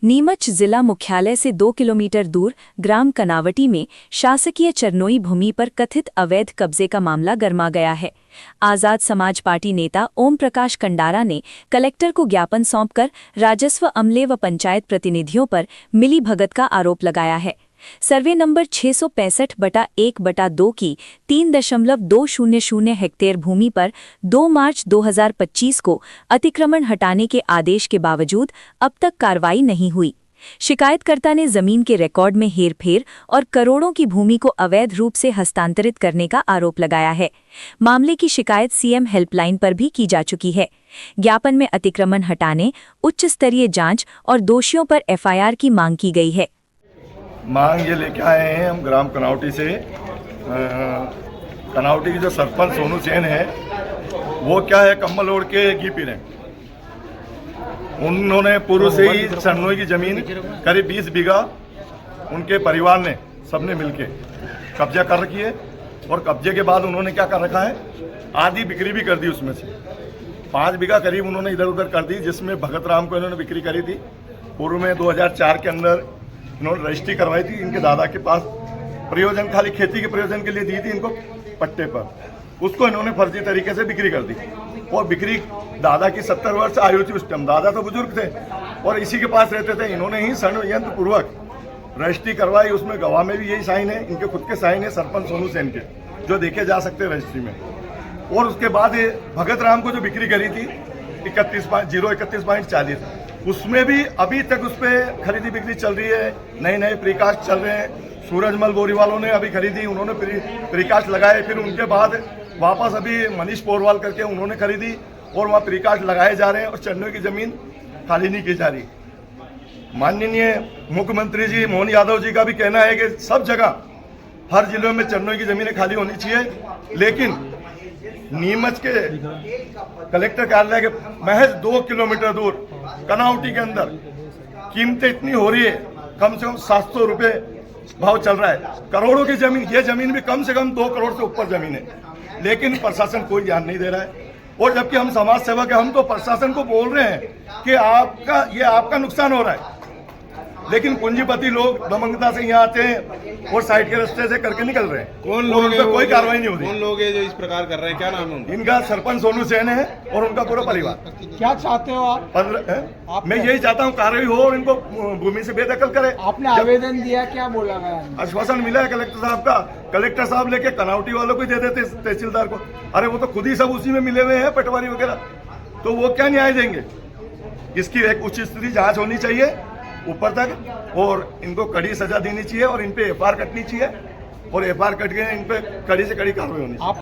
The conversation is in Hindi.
नीमच जिला मुख्यालय से 2 किलोमीटर दूर ग्राम कनावटी में शासकीय चरनोई भूमि पर कथित अवैध कब्जे का मामला गरमा गया है। आजाद समाज पार्टी नेता ओम प्रकाश कंडारा ने कलेक्टर को ज्ञापन सौंपकर राजस्व अमले व पंचायत प्रतिनिधियों पर मिली भगत का आरोप लगाया है। सर्वे नंबर 665/1/2 की 3.200 हेक्टेयर भूमि पर 2 मार्च 2025 को अतिक्रमण हटाने के आदेश के बावजूद अब तक कार्रवाई नहीं हुई। शिकायतकर्ता ने जमीन के रिकॉर्ड में हेरफेर और करोड़ों की भूमि को अवैध रूप से हस्तांतरित करने का आरोप लगाया है। मामले की शिकायत सीएम हेल्पलाइन पर भी की जा चुकी है। ज्ञापन में अतिक्रमण हटाने, उच्च स्तरीय जांच और दोषियों पर एफआईआर की मांग की गई है। मांग ये लेके आए हैं हम ग्राम कनावटी से। कनावटी की जो सरपंच सोनू सेन है वो क्या है, कम्बल ओढ़ के घी पी रहे हैं। उन्होंने पूर्व से ही चरनोई की जमीन करीब 20 बीघा उनके परिवार ने सबने मिलके कब्जा कर रखी है। और कब्जे के बाद उन्होंने क्या कर रखा है, आधी बिक्री भी कर दी। उसमें से 5 बीघा करीब उन्होंने इधर उधर कर दी, जिसमें भगत राम को इन्होंने बिक्री करी थी। पूर्व में 2004 के अंदर इन्होंने रजिस्ट्री करवाई थी इनके दादा के पास, प्रयोजन खाली खेती के प्रयोजन के लिए दी थी इनको पट्टे पर। उसको इन्होंने फर्जी तरीके से बिक्री कर दी। और बिक्री, दादा की 70 वर्ष आयु थी उस टाइम, दादा तो बुजुर्ग थे और इसी के पास रहते थे। इन्होंने ही षड्यंत्र पूर्वक रजिस्ट्री करवाई। उसमें गवाह में भी यही साइन है, इनके खुद के साइन है सरपंच सोनू सेन के, जो देखे जा सकते हैं रजिस्ट्री में। और उसके बाद भगत राम को जो बिक्री करी थी 31.40, उसमें भी अभी तक उस पर खरीदी बिक्री चल रही है। नए नए प्रीकास्ट चल रहे हैं। सूरजमल बोरी वालों ने अभी खरीदी, उन्होंने प्रीकास्ट लगाए। फिर उनके बाद वापस अभी मनीष पोरवाल करके उन्होंने खरीदी और वहाँ प्रीकास्ट लगाए जा रहे हैं और चरनोई की जमीन खाली नहीं की जा रही। माननीय मुख्यमंत्री जी मोहन यादव जी का भी कहना है कि सब जगह हर जिलों में चरनोई की जमीनें खाली होनी चाहिए, लेकिन नीमच के कलेक्टर कार्यालय के महज 2 किलोमीटर दूर कनावटी के अंदर कीमतें इतनी हो रही है, कम से कम 700 रुपये भाव चल रहा है। करोड़ों की जमीन, ये जमीन भी कम से कम 2 करोड़ से ऊपर जमीन है, लेकिन प्रशासन कोई ध्यान नहीं दे रहा है। और जबकि हम समाज सेवक हैं, हम तो प्रशासन को बोल रहे हैं कि आपका नुकसान हो रहा है, लेकिन पूंजीपति लोग दमंगता से यहाँ आते हैं और साइड के रास्ते से करके निकल रहे हैं। कौन लोग हैं? कोई कार्रवाई नहीं हो रही। कौन लोग हैं जो इस प्रकार कर रहे हैं? क्या नाम है उनका? इनका सरपंच सोनू सेन है और उनका पूरा परिवार। क्या चाहते हो आप? मैं यही चाहता हूँ कार्रवाई हो और इनको भूमि से बेदखल करे। आपने आवेदन दिया, क्या बोला गया? आश्वासन मिला है कलेक्टर साहब का। कलेक्टर साहब लेके कनावटी वालों को दे देते तहसीलदार को। अरे वो तो खुद ही सब उसी में मिले हुए हैं, पटवारी वगैरह, तो वो क्या न्याय देंगे? इसकी एक उचित स्थिति जांच होनी चाहिए ऊपर तक और इनको कड़ी सजा देनी चाहिए और इन पे एफआईआर कटनी चाहिए और एफआईआर कट के इन पे कड़ी से कड़ी कार्रवाई होनी चाहिए।